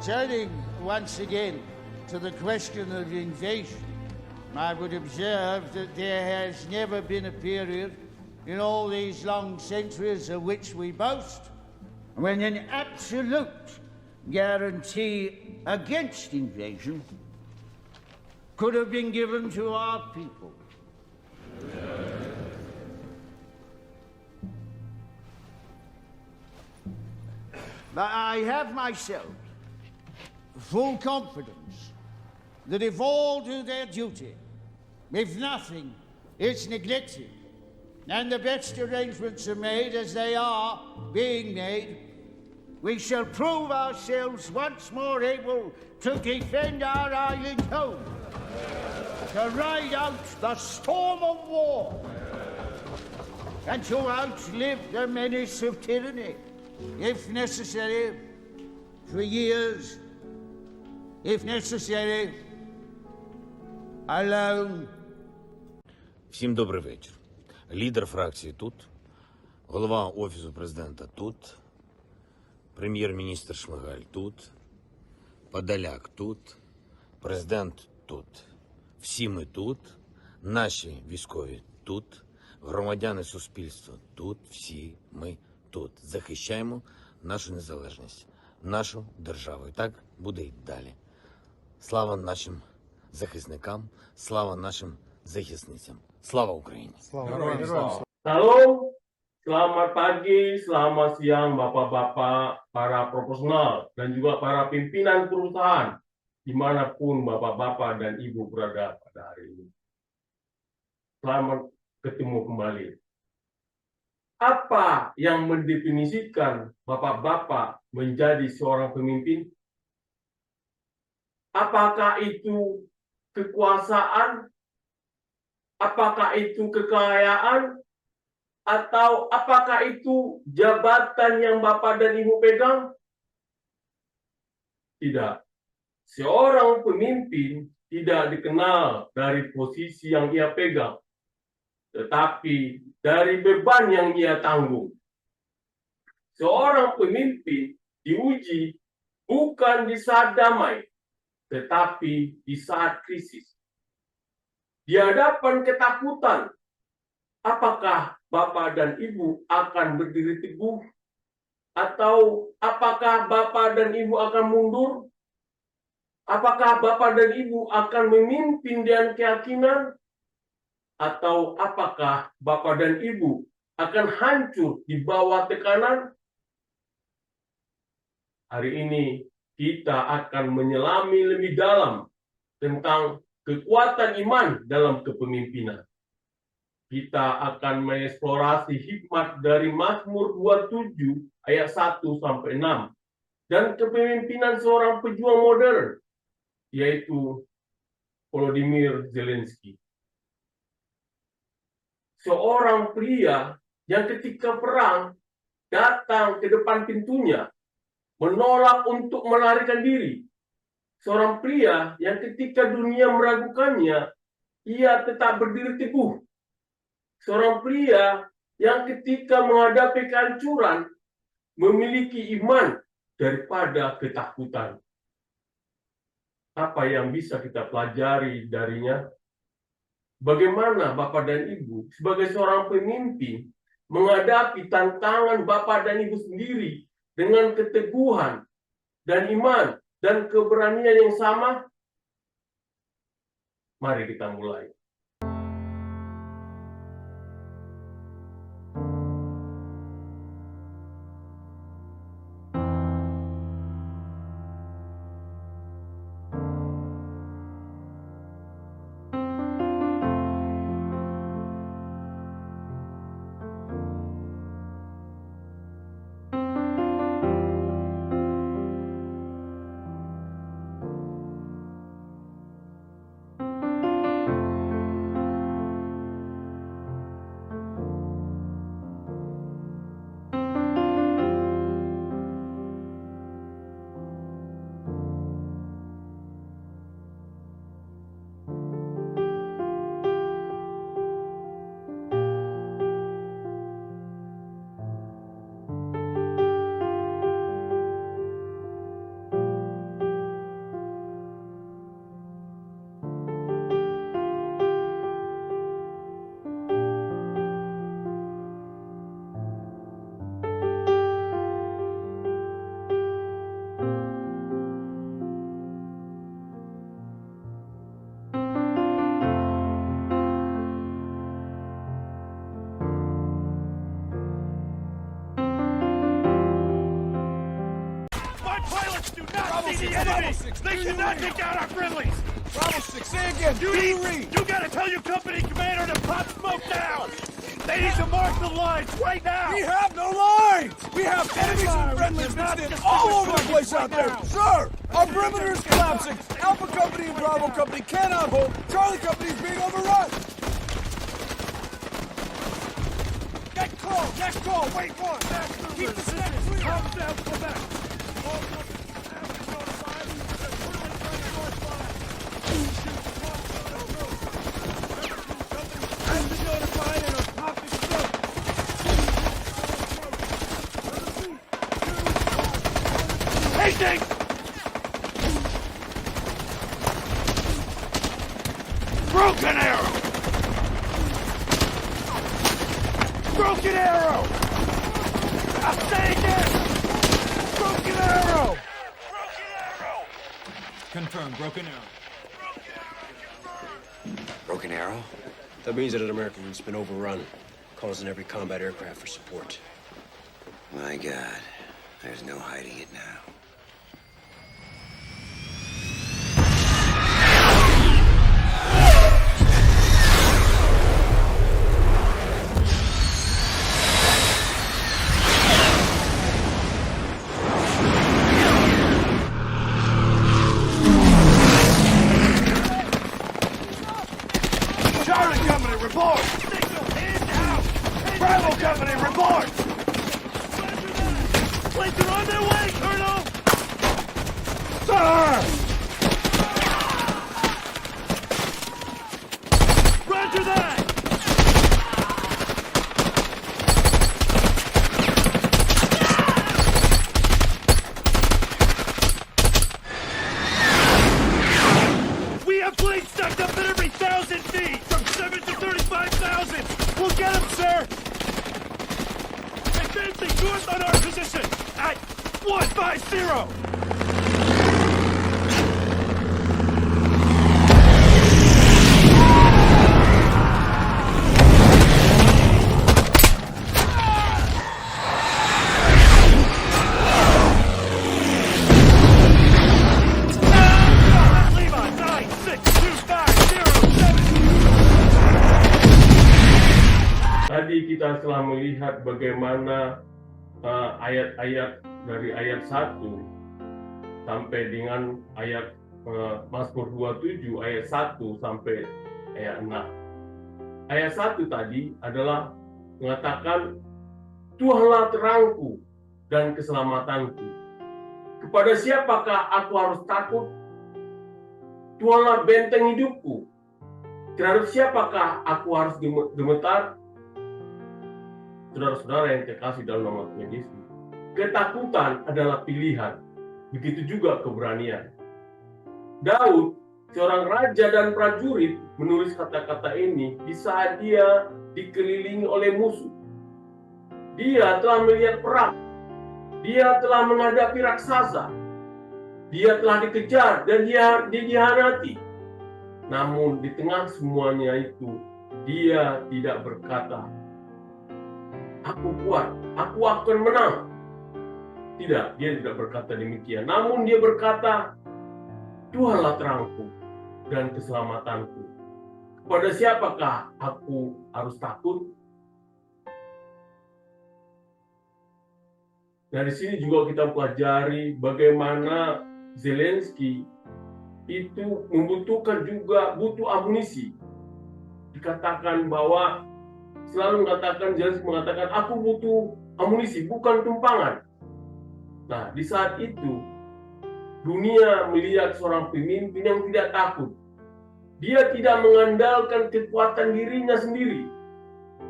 Turning once again to the question of invasion, I would observe that there has never been a period in all these long centuries of which we boast when an absolute guarantee against invasion could have been given to our people. But I have myself full confidence that if all do their duty, if nothing is neglected, and the best arrangements are made as they are being made, we shall prove ourselves once more able to defend our island home, to ride out the storm of war, and to outlive the menace of tyranny, if necessary, for years, if necessary, alone. Всім добрий вечір. Лідер фракції тут, голова Офісу президента тут, прем'єр-міністр Шмигаль тут, Подоляк тут, президент тут. Всі ми тут, наші військові тут, громадяни суспільства тут, всі ми тут. Захищаємо нашу незалежність, нашу державу. І так буде й далі. Слава нашим захисникам, слава нашим захисницям. Слава Україні! Halo, selamat pagi, selamat siang Bapak-Bapak, para profesional, dan juga para pimpinan perusahaan, dimanapun Bapak-Bapak dan Ibu berada pada hari ini. Selamat ketemu kembali. Apa yang mendefinisikan Bapak-Bapak menjadi seorang pemimpin? Apakah itu kekuasaan? Apakah itu kekayaan? Atau apakah itu jabatan yang Bapak dan Ibu pegang? Tidak. Seorang pemimpin tidak dikenal dari posisi yang ia pegang, tetapi dari beban yang ia tanggung. Seorang pemimpin diuji bukan di saat damai, tetapi di saat krisis. Di hadapan ketakutan, apakah Bapak dan Ibu akan berdiri teguh? Atau apakah Bapak dan Ibu akan mundur? Apakah Bapak dan Ibu akan memimpin dengan keyakinan? Atau apakah Bapak dan Ibu akan hancur di bawah tekanan? Hari ini kita akan menyelami lebih dalam tentang kekuatan iman dalam kepemimpinan. Kita akan mengeksplorasi hikmat dari Mazmur 27 ayat 1 sampai 6 dan kepemimpinan seorang pejuang modern, yaitu Volodymyr Zelensky. Seorang pria yang ketika perang datang ke depan pintunya, menolak untuk melarikan diri. Seorang pria yang ketika dunia meragukannya, ia tetap berdiri teguh. Seorang pria yang ketika menghadapi kehancuran, memiliki iman daripada ketakutan. Apa yang bisa kita pelajari darinya? Bagaimana Bapak dan Ibu sebagai seorang pemimpin menghadapi tantangan Bapak dan Ibu sendiri dengan keteguhan dan iman dan keberanian yang sama? Mari kita mulai. Pilots do not see the enemy! They cannot take down our friendlies! Bravo 6, say again, do you read? You gotta tell your company commander to pop smoke down! They need to mark the lines right now! We have no lines! We have enemies and friendlies mixed in all over the place out there! Sir, our perimeter is collapsing! Alpha Company and Bravo Company cannot hold! Charlie Company is being overrun! Get call! Wait one! Keep the snap clear! Calm down, go back! All companies have been notified that we're trying to northbound. Has been notified and are popping smoke. Hastings! Broken arrow! Broken arrow! I'm saying again! Broken arrow! Broken arrow! Confirm, broken arrow. Broken Arrow? That means that an American's been overrun, causing every combat aircraft for support. My God, there's no hiding it now. Charlie Company, report! Signal in out! Bravo Company, report! Planes are on their way, Colonel! Sir! Roger that! We have planes stacked up at every 1,000 feet, from 7 to 35,000. We'll get them, sir. Advancing north on our position at 150. Lima 9625077. Tadi kita telah melihat bagaimana ayat-ayat dari ayat 1 sampai dengan ayat Mazmur 27 ayat 1 sampai ayat 6. Ayat 1 tadi adalah mengatakan, Tuhanlah terangku dan keselamatanku. Kepada siapakah aku harus takut? Tuhanlah benteng hidupku. Terhadap siapakah aku harus gemetar? Saudara-saudara yang terkasih dalam nama Tuhan Yesus, ketakutan adalah pilihan. Begitu juga keberanian. Daud, seorang raja dan prajurit, menulis kata-kata ini di saat dia dikelilingi oleh musuh. Dia telah melihat perang. Dia telah menghadapi raksasa. Dia telah dikejar dan dia dihianati. Namun di tengah semuanya itu, dia tidak berkata, aku kuat, aku akan menang. Tidak, dia tidak berkata demikian. Namun dia berkata, Tuhanlah terangku dan keselamatanku. Kepada siapakah aku harus takut? Nah, di sini juga kita pelajari bagaimana Zelensky itu butuh amunisi. Dikatakan bahwa selalu Zelensky mengatakan, aku butuh amunisi, bukan tumpangan. Nah, di saat itu, dunia melihat seorang pemimpin yang tidak takut. Dia tidak mengandalkan kekuatan dirinya sendiri,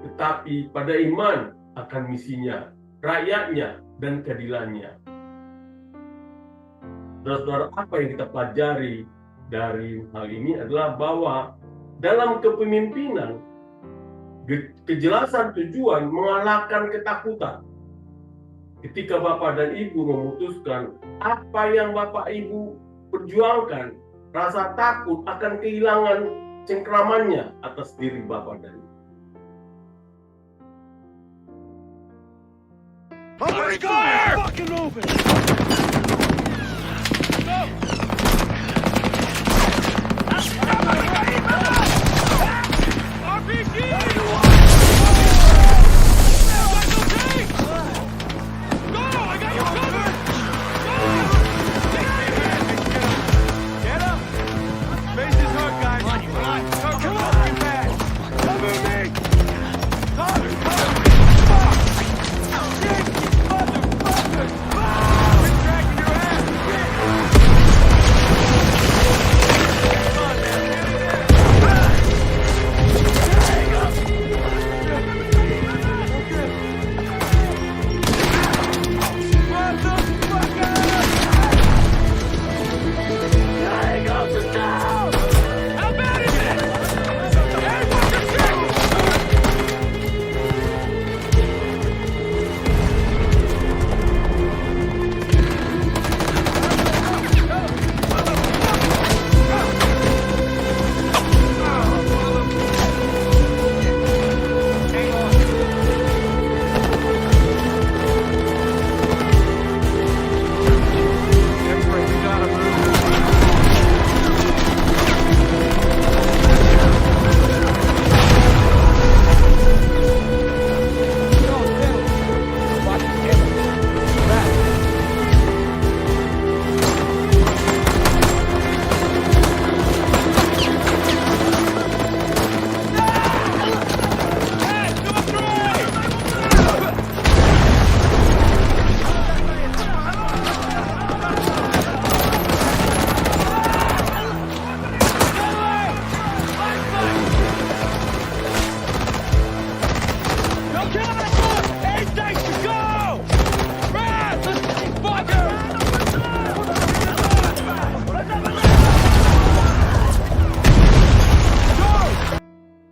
tetapi pada iman akan misinya, rakyatnya, dan keadilannya. Saudara-saudara, apa yang kita pelajari dari hal ini adalah bahwa dalam kepemimpinan, kejelasan tujuan mengalahkan ketakutan. Ketika Bapak dan Ibu memutuskan apa yang Bapak Ibu perjuangkan, rasa takut akan kehilangan cengkramannya atas diri Bapak dan Ibu. Fire! Fucking moving! Get up! Base is hurt, guys. Come on, get back. Cover me! Cover! Fuck! Shit! Motherfucker! Quit dragging your ass! Come on, man. Get in there. How bad is it? Hey, what's your shit?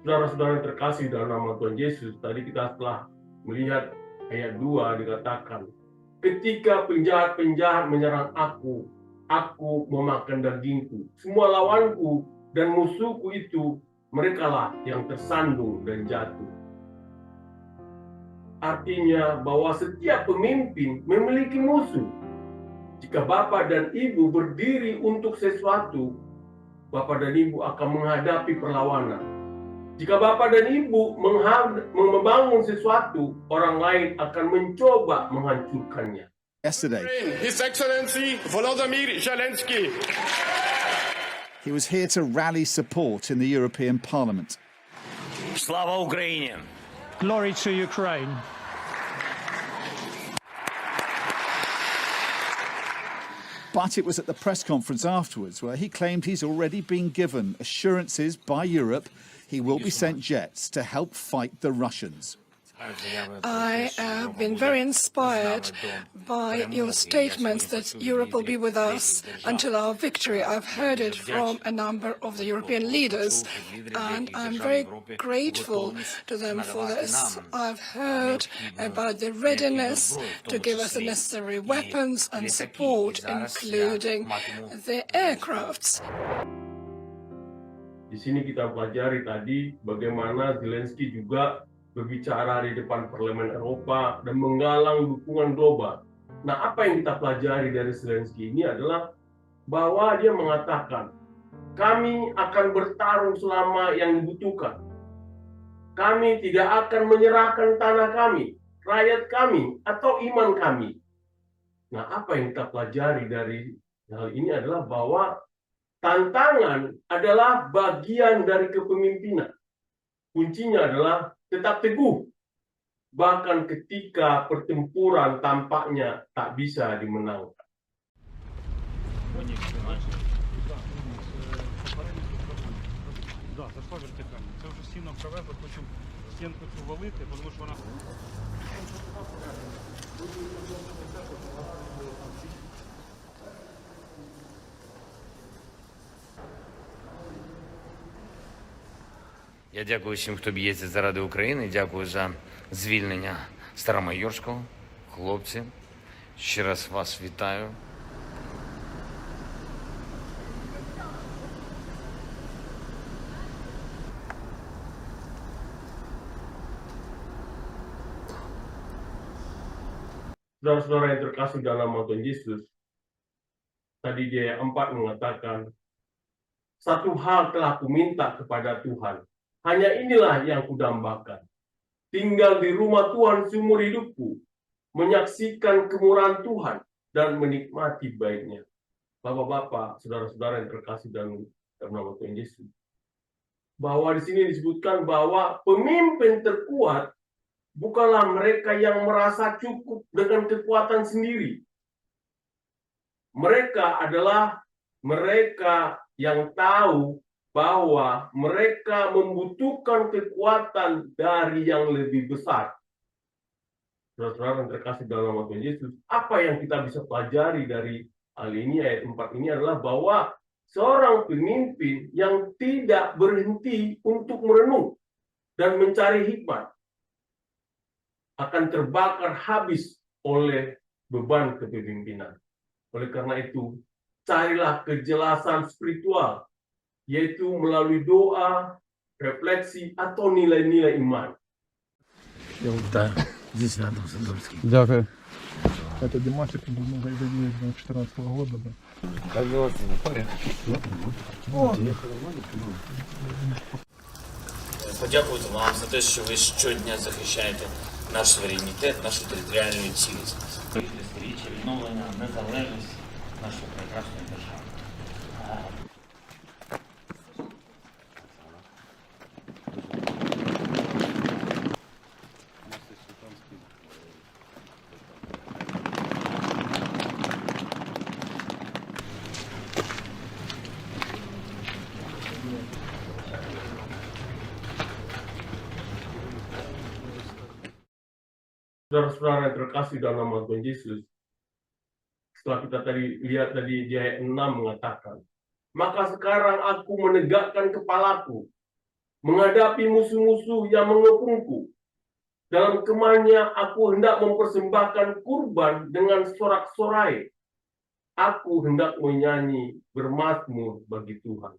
Saudara-saudara yang terkasih dalam nama Tuhan Yesus, tadi kita telah melihat ayat 2 dikatakan, ketika penjahat-penjahat menyerang aku memakan dagingku. Semua lawanku dan musuhku itu, merekalah yang tersandung dan jatuh. Artinya bahwa setiap pemimpin memiliki musuh. Jika Bapak dan Ibu berdiri untuk sesuatu, Bapak dan Ibu akan menghadapi perlawanan. Jika Bapak dan Ibu membangun sesuatu, orang lain akan mencoba menghancurkannya. Yesterday, His Excellency Volodymyr Zelensky. he was here to rally support in the European Parliament. Слава Україні! Glory to Ukraine. But it was at the press conference afterwards where he claimed he's already been given assurances by Europe he will be sent jets to help fight the Russians. I have been very inspired by your statements that Europe will be with us until our victory. I've heard it from a number of the European leaders, and I'm very grateful to them for this. I've heard about the readiness to give us the necessary weapons and support, including the aircrafts. Di sini kita pelajari tadi bagaimana Zelensky juga berbicara di depan Parlemen Eropa dan menggalang dukungan global. Nah, apa yang kita pelajari dari Zelensky ini adalah bahwa dia mengatakan, kami akan bertarung selama yang dibutuhkan. Kami tidak akan menyerahkan tanah kami, rakyat kami, atau iman kami. Nah, apa yang kita pelajari dari hal ini adalah bahwa tantangan adalah bagian dari kepemimpinan. Kuncinya adalah tetap teguh, bahkan ketika pertempuran tampaknya tak bisa dimenangkan. Я дякую всім, хто б'ється заради України. Дякую за звільнення Старомайорського. Хлопці, ще раз вас вітаю. Saudara-saudara yang terkasih dalam nama Tuhan Yesus, tadi di ayat 4 mengatakan, satu hal telah kuminta kepada Tuhan, hanya inilah yang kudambakan, tinggal di rumah Tuhan seumur hidupku, menyaksikan kemurahan Tuhan dan menikmati baiknya. Bapak-bapak, saudara-saudara yang terkasih dalam nama Tuhan Yesus, bahwa di sini disebutkan bahwa pemimpin terkuat bukanlah mereka yang merasa cukup dengan kekuatan sendiri. Mereka adalah mereka yang tahu bahwa mereka membutuhkan kekuatan dari yang lebih besar. Saudara-saudara yang terkasih dalam nama Tuhan Yesus, apa yang kita bisa pelajari dari hal ini, ayat 4 ini adalah bahwa seorang pemimpin yang tidak berhenti untuk merenung dan mencari hikmat akan terbakar habis oleh beban kepemimpinan. Oleh karena itu, carilah kejelasan spiritual, yaitu melalui doa, refleksi, atau nilai-nilai iman. Дякую. Это Димасик, ну, зайдет 2014 года, да. Подякувати вам за те, що ви щодня захищаєте наш суверенітет, нашу територіальну цілісність. Десятиріччя відновлення незалежності нашої прекрасної держави. Saudara-saudara yang terkasih dalam nama Tuhan Yesus, setelah kita lihat tadi di ayat 6 mengatakan, maka sekarang aku menegakkan kepalaku, menghadapi musuh-musuh yang mengepungku. Dalam kemahnya aku hendak mempersembahkan kurban dengan sorak-sorai. Aku hendak menyanyi bermazmur bagi Tuhan.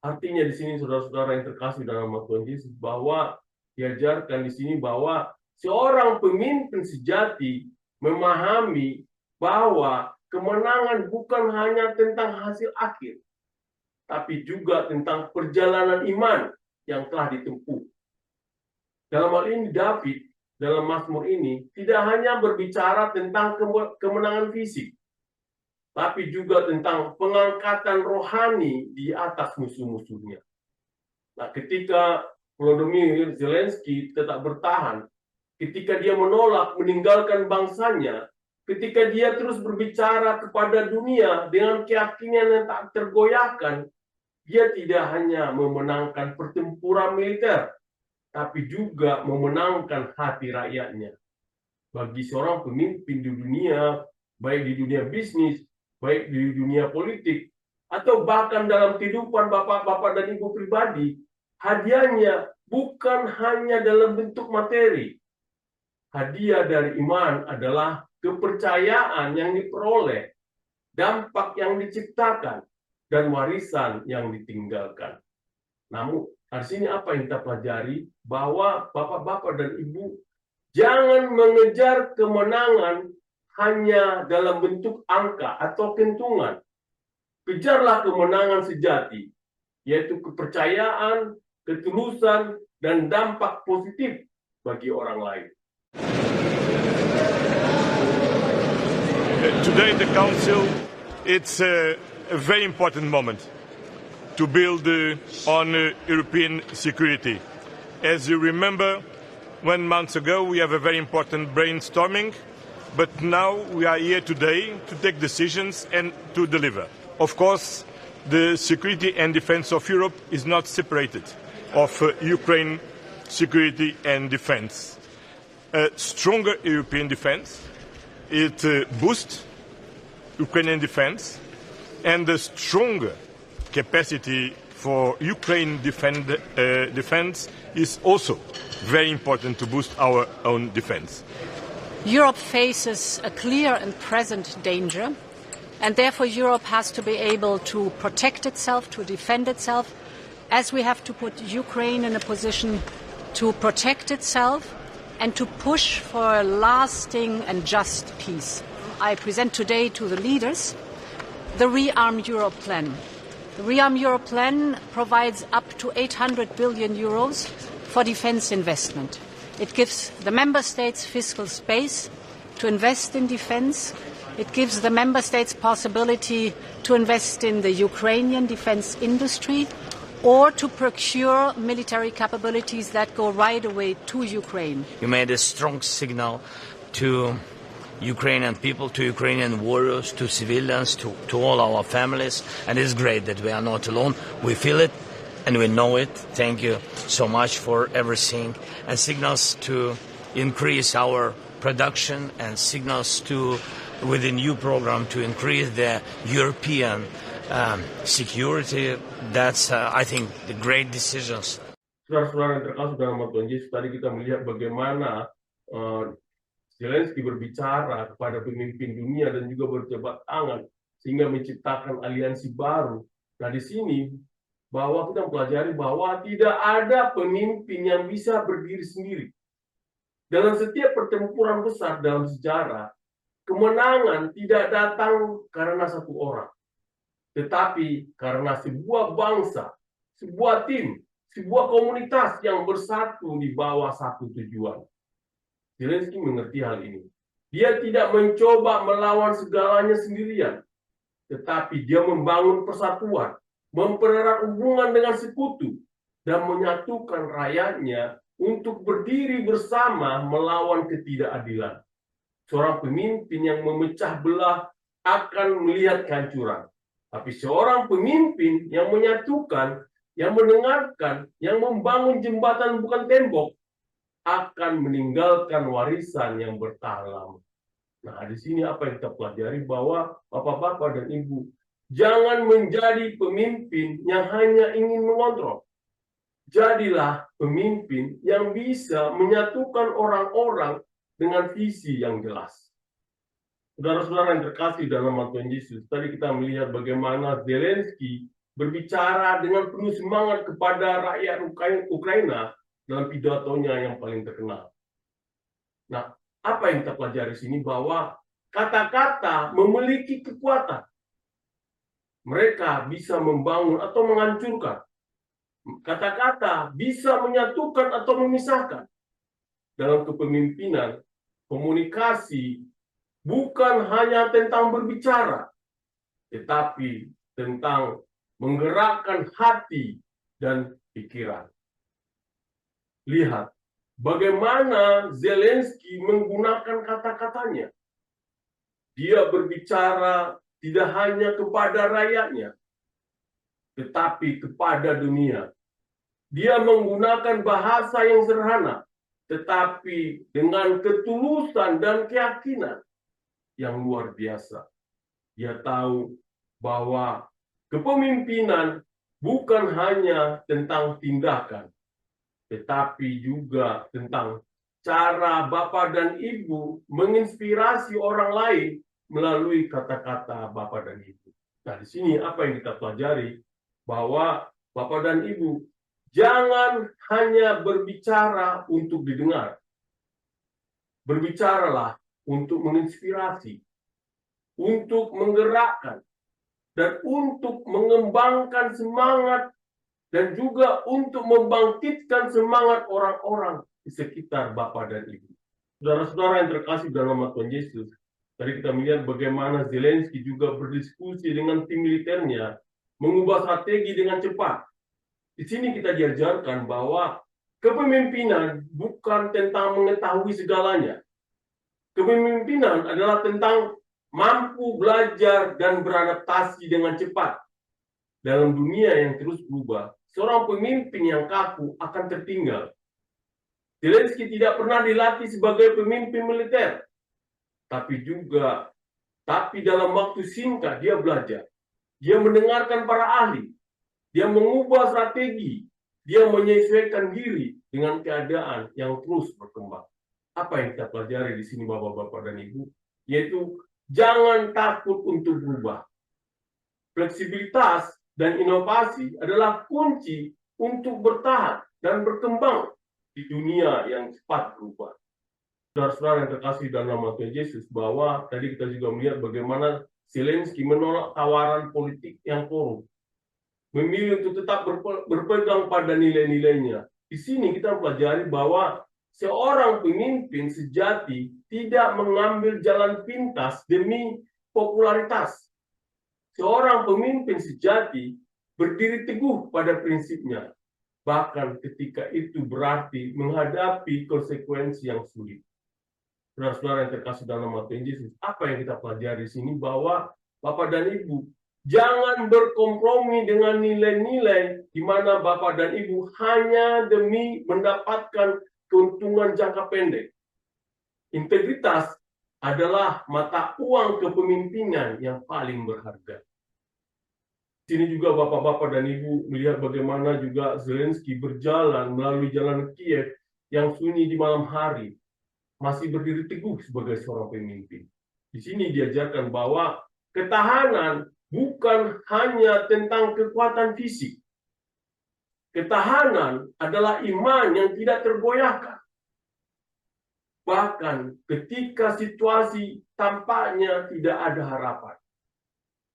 Artinya di sini saudara-saudara yang terkasih dalam nama Tuhan Yesus, bahwa diajarkan di sini bahwa seorang pemimpin sejati memahami bahwa kemenangan bukan hanya tentang hasil akhir, tapi juga tentang perjalanan iman yang telah ditempuh. Dalam hal ini David, dalam Mazmur ini, tidak hanya berbicara tentang kemenangan fisik, tapi juga tentang pengangkatan rohani di atas musuh-musuhnya. Nah, ketika Volodymyr Zelensky tetap bertahan, ketika dia menolak meninggalkan bangsanya, ketika dia terus berbicara kepada dunia dengan keyakinan yang tak tergoyahkan, dia tidak hanya memenangkan pertempuran militer, tapi juga memenangkan hati rakyatnya. Bagi seorang pemimpin di dunia, baik di dunia bisnis, baik di dunia politik, atau bahkan dalam kehidupan bapak-bapak dan ibu pribadi, hadiahnya bukan hanya dalam bentuk materi. Hadiah dari iman adalah kepercayaan yang diperoleh, dampak yang diciptakan, dan warisan yang ditinggalkan. Namun, di sini apa yang kita pelajari? Bahwa bapak-bapak dan ibu jangan mengejar kemenangan hanya dalam bentuk angka atau kentungan. Kejarlah kemenangan sejati, yaitu kepercayaan, ketulusan, dan dampak positif bagi orang lain. Today, the Council, it's a very important moment to build on European security. As you remember, 1 month ago, we have a very important brainstorming, but now we are here today to take decisions and to deliver. Of course, the security and defense of Europe is not separated of Ukraine security and defense. A stronger European defense, it boosts Ukrainian defense, and a stronger capacity for Ukraine defense is also very important to boost our own defense. Europe faces a clear and present danger, and therefore Europe has to be able to protect itself, to defend itself, as we have to put Ukraine in a position to protect itself and to push for a lasting and just peace. I present today to the leaders the Rearm Europe plan. The Rearm Europe plan provides up to 800 billion euros for defense investment. It gives the member states fiscal space to invest in defense. It gives the member states possibility to invest in the Ukrainian defense industry or to procure military capabilities that go right away to Ukraine. You made a strong signal to Ukrainian people, to Ukrainian warriors, to civilians, to all our families, and it's great that we are not alone. We feel it and we know it. Thank you so much for everything, and signals to increase our production and signals to, with the new program, to increase the European security. That's, I think, the great decisions. Saudara-saudara yang terkasih dalam nama Tuhan Yesus, tadi kita melihat bagaimana Zelensky berbicara kepada pemimpin dunia dan juga berjabat tangan sehingga menciptakan aliansi baru. Nah, di sini bahwa kita mempelajari bahwa tidak ada pemimpin yang bisa berdiri sendiri. Dalam setiap pertempuran besar dalam sejarah, kemenangan tidak datang karena satu orang, tetapi karena sebuah bangsa, sebuah tim, sebuah komunitas yang bersatu di bawah satu tujuan. Zelensky mengerti hal ini. Dia tidak mencoba melawan segalanya sendirian, tetapi dia membangun persatuan, mempererat hubungan dengan sekutu, dan menyatukan rakyatnya untuk berdiri bersama melawan ketidakadilan. Seorang pemimpin yang memecah belah akan melihat kehancuran. Tapi seorang pemimpin yang menyatukan, yang mendengarkan, yang membangun jembatan bukan tembok, akan meninggalkan warisan yang bertahan lama. Nah, di sini apa yang kita pelajari bahwa bapak-bapak dan ibu, jangan menjadi pemimpin yang hanya ingin mengontrol. Jadilah pemimpin yang bisa menyatukan orang-orang dengan visi yang jelas. Saudara-saudara yang terkasih dalam nama Tuhan Yesus, tadi kita melihat bagaimana Zelensky berbicara dengan penuh semangat kepada rakyat Ukraina dalam pidatonya yang paling terkenal. Nah, apa yang kita pelajari di sini bahwa kata-kata memiliki kekuatan. Mereka bisa membangun atau menghancurkan. Kata-kata bisa menyatukan atau memisahkan. Dalam kepemimpinan, komunikasi bukan hanya tentang berbicara, tetapi tentang menggerakkan hati dan pikiran. Lihat bagaimana Zelensky menggunakan kata-katanya. Dia berbicara tidak hanya kepada rakyatnya, tetapi kepada dunia. Dia menggunakan bahasa yang sederhana, tetapi dengan ketulusan dan keyakinan yang luar biasa. Dia tahu bahwa kepemimpinan bukan hanya tentang tindakan, tetapi juga tentang cara Bapak dan Ibu menginspirasi orang lain melalui kata-kata Bapak dan Ibu. Nah, di sini apa yang kita pelajari bahwa Bapak dan Ibu jangan hanya berbicara untuk didengar. Berbicaralah untuk menginspirasi, untuk menggerakkan, dan untuk mengembangkan semangat dan juga untuk membangkitkan semangat orang-orang di sekitar Bapak dan Ibu. Saudara-saudara yang terkasih dalam nama Tuhan Yesus, tadi kita melihat bagaimana Zelensky juga berdiskusi dengan tim militernya, mengubah strategi dengan cepat. Di sini kita diajarkan bahwa kepemimpinan bukan tentang mengetahui segalanya. Kepemimpinan adalah tentang mampu belajar dan beradaptasi dengan cepat. Dalam dunia yang terus berubah, seorang pemimpin yang kaku akan tertinggal. Zelensky tidak pernah dilatih sebagai pemimpin militer, tapi dalam waktu singkat dia belajar. Dia mendengarkan para ahli, dia mengubah strategi, dia menyesuaikan diri dengan keadaan yang terus berkembang. Apa yang kita pelajari di sini Bapak-bapak dan Ibu? Yaitu jangan takut untuk berubah. Fleksibilitas dan inovasi adalah kunci untuk bertahan dan berkembang di dunia yang cepat berubah. Saudara-saudara yang terkasih dalam nama Tuhan Yesus, bahwa tadi kita juga melihat bagaimana Zelensky menolak tawaran politik yang korup, memilih untuk tetap berpegang pada nilai-nilainya. Di sini kita pelajari bahwa seorang pemimpin sejati tidak mengambil jalan pintas demi popularitas. Seorang pemimpin sejati berdiri teguh pada prinsipnya, bahkan ketika itu berarti menghadapi konsekuensi yang sulit. Saudara-saudara yang terkasih dalam nama Tuhan Yesus, apa yang kita pelajari di sini bahwa Bapak dan Ibu jangan berkompromi dengan nilai-nilai di mana Bapak dan Ibu hanya demi mendapatkan keuntungan jangka pendek. Integritas adalah mata uang kepemimpinan yang paling berharga. Di sini juga Bapak-bapak dan Ibu melihat bagaimana juga Zelensky berjalan melalui jalan Kiev yang sunyi di malam hari, masih berdiri teguh sebagai seorang pemimpin. Di sini diajarkan bahwa ketahanan bukan hanya tentang kekuatan fisik. Ketahanan adalah iman yang tidak tergoyahkan. Bahkan ketika situasi tampaknya tidak ada harapan.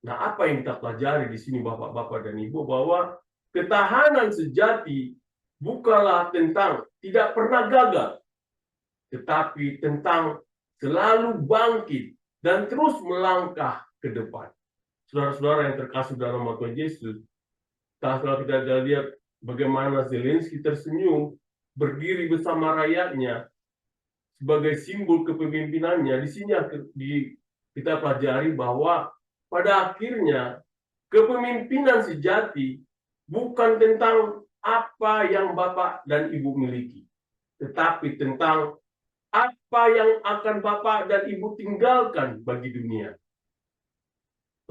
Nah, apa yang kita pelajari di sini Bapak-bapak dan Ibu, bahwa ketahanan sejati bukanlah tentang tidak pernah gagal, tetapi tentang selalu bangkit dan terus melangkah ke depan. Saudara-saudara yang terkasih dalam nama Tuhan Yesus, kalau kita lihat bagaimana Zelensky tersenyum, berdiri bersama rakyatnya sebagai simbol kepemimpinannya, di sini kita pelajari bahwa pada akhirnya kepemimpinan sejati bukan tentang apa yang Bapak dan Ibu miliki, tetapi tentang apa yang akan Bapak dan Ibu tinggalkan bagi dunia.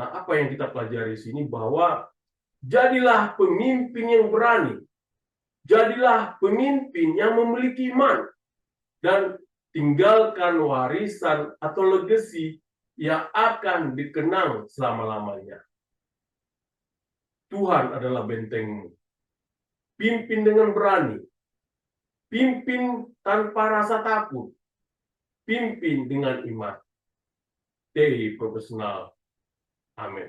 Nah, apa yang kita pelajari di sini bahwa jadilah pemimpin yang berani, jadilah pemimpin yang memiliki iman, dan tinggalkan warisan atau legasi yang akan dikenang selama-lamanya. Tuhan adalah bentengmu. Pimpin dengan berani. Pimpin tanpa rasa takut. Pimpin dengan iman. Dari profesional. Amin.